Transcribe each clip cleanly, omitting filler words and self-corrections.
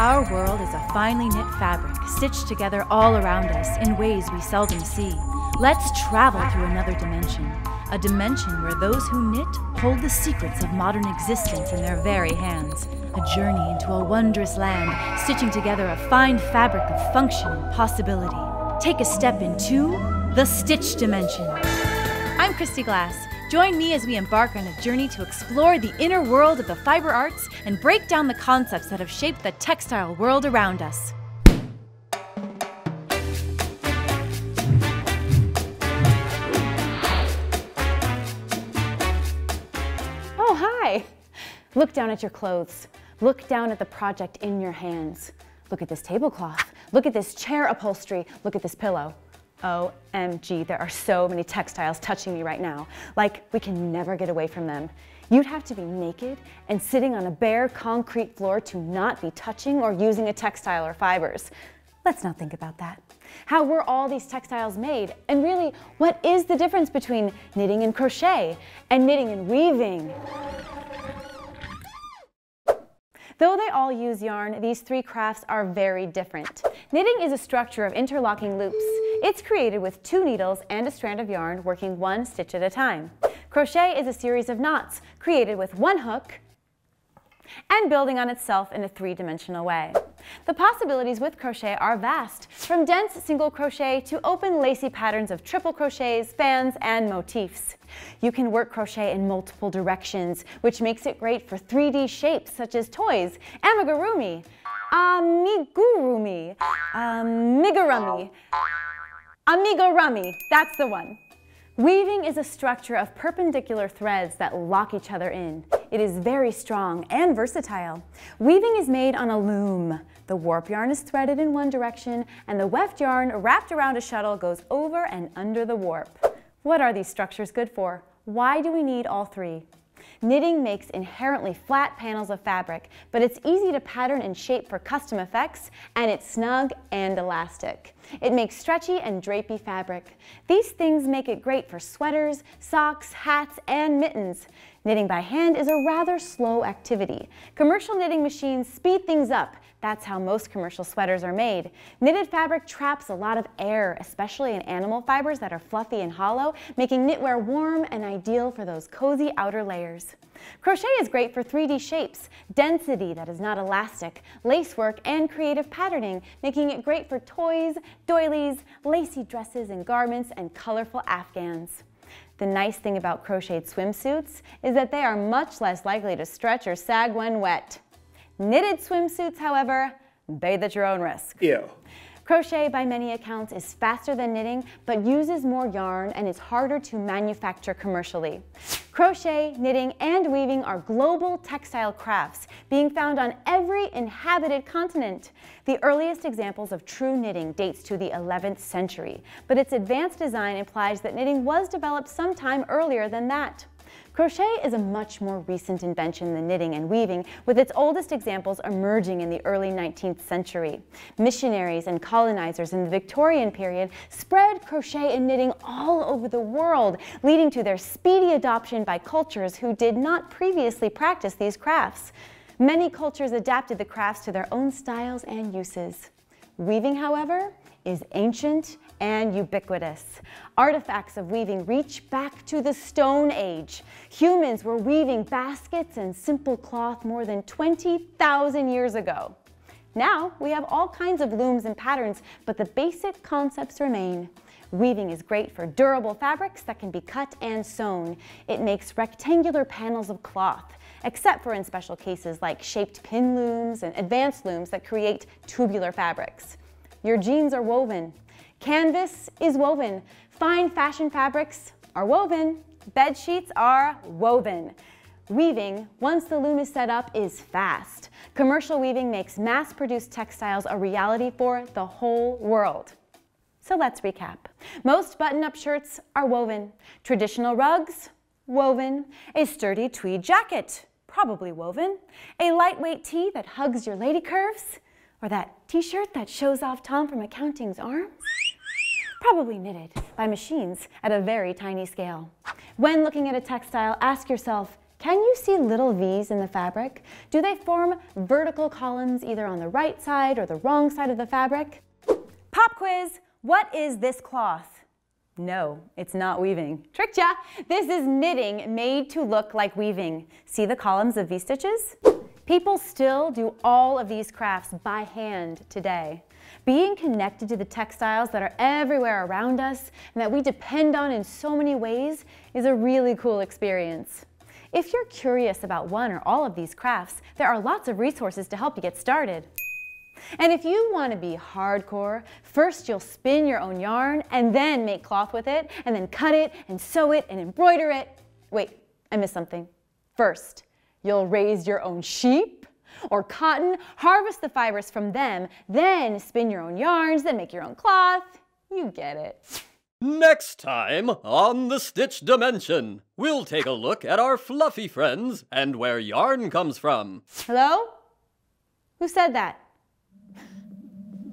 Our world is a finely knit fabric stitched together all around us in ways we seldom see. Let's travel through another dimension, a dimension where those who knit hold the secrets of modern existence in their very hands. A journey into a wondrous land, stitching together a fine fabric of function and possibility. Take a step into the Stitch Dimension. I'm Kristy Glass. Join me as we embark on a journey to explore the inner world of the fiber arts and break down the concepts that have shaped the textile world around us. Oh, hi! Look down at your clothes. Look down at the project in your hands. Look at this tablecloth. Look at this chair upholstery. Look at this pillow. OMG, there are so many textiles touching me right now. Like, we can never get away from them. You'd have to be naked and sitting on a bare concrete floor to not be touching or using a textile or fibers. Let's not think about that. How were all these textiles made? And really, what is the difference between knitting and crochet and knitting and weaving? Though they all use yarn, these three crafts are very different. Knitting is a structure of interlocking loops. It's created with 2 needles and a strand of yarn working 1 stitch at a time. Crochet is a series of knots created with 1 hook and building on itself in a 3-dimensional way. The possibilities with crochet are vast, from dense single crochet to open lacy patterns of triple crochets, fans, and motifs. You can work crochet in multiple directions, which makes it great for 3D shapes such as toys, amigurumi, amigurumi, that's the one. Weaving is a structure of perpendicular threads that lock each other in. It is very strong and versatile. Weaving is made on a loom. The warp yarn is threaded in one direction, and the weft yarn wrapped around a shuttle goes over and under the warp. What are these structures good for? Why do we need all 3? Knitting makes inherently flat panels of fabric, but it's easy to pattern and shape for custom effects, and it's snug and elastic. It makes stretchy and drapey fabric. These things make it great for sweaters, socks, hats, and mittens. Knitting by hand is a rather slow activity. Commercial knitting machines speed things up. That's how most commercial sweaters are made. Knitted fabric traps a lot of air, especially in animal fibers that are fluffy and hollow, making knitwear warm and ideal for those cozy outer layers. Crochet is great for 3D shapes, density that is not elastic, lacework, and creative patterning, making it great for toys, doilies, lacy dresses and garments, and colorful afghans. The nice thing about crocheted swimsuits is that they are much less likely to stretch or sag when wet. Knitted swimsuits, however, bathe at your own risk. Ew. Crochet, by many accounts, is faster than knitting, but uses more yarn and is harder to manufacture commercially. Crochet, knitting, and weaving are global textile crafts, being found on every inhabited continent. The earliest examples of true knitting dates to the 11th century, but its advanced design implies that knitting was developed sometime earlier than that. Crochet is a much more recent invention than knitting and weaving, with its oldest examples emerging in the early 19th century. Missionaries and colonizers in the Victorian period spread crochet and knitting all over the world, leading to their speedy adoption by cultures who did not previously practice these crafts. Many cultures adapted the crafts to their own styles and uses. Weaving, however, is ancient and ubiquitous. Artifacts of weaving reach back to the Stone Age. Humans were weaving baskets and simple cloth more than 20,000 years ago. Now we have all kinds of looms and patterns, but the basic concepts remain. Weaving is great for durable fabrics that can be cut and sewn. It makes rectangular panels of cloth, except for in special cases like shaped pin looms and advanced looms that create tubular fabrics. Your jeans are woven. Canvas is woven. Fine fashion fabrics are woven. Bed sheets are woven. Weaving, once the loom is set up, is fast. Commercial weaving makes mass-produced textiles a reality for the whole world. So let's recap. Most button-up shirts are woven. Traditional rugs, woven. A sturdy tweed jacket, probably woven. A lightweight tee that hugs your lady curves. Or that t-shirt that shows off Tom from accounting's arms? Probably knitted by machines at a very tiny scale. When looking at a textile, ask yourself, Can you see little V's in the fabric? Do they form vertical columns either on the right side or the wrong side of the fabric? Pop quiz! What is this cloth? No, it's not weaving. Tricked ya! This is knitting made to look like weaving. See the columns of V-stitches? People still do all of these crafts by hand today. Being connected to the textiles that are everywhere around us and that we depend on in so many ways is a really cool experience. If you're curious about one or all of these crafts, there are lots of resources to help you get started. And if you want to be hardcore, first you'll spin your own yarn and then make cloth with it, and then cut it and sew it and embroider it. Wait, I missed something. First, you'll raise your own sheep or cotton, harvest the fibers from them, then spin your own yarns, then make your own cloth. You get it. Next time on The Stitch Dimension, we'll take a look at our fluffy friends and where yarn comes from. Hello? Who said that?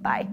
Bye.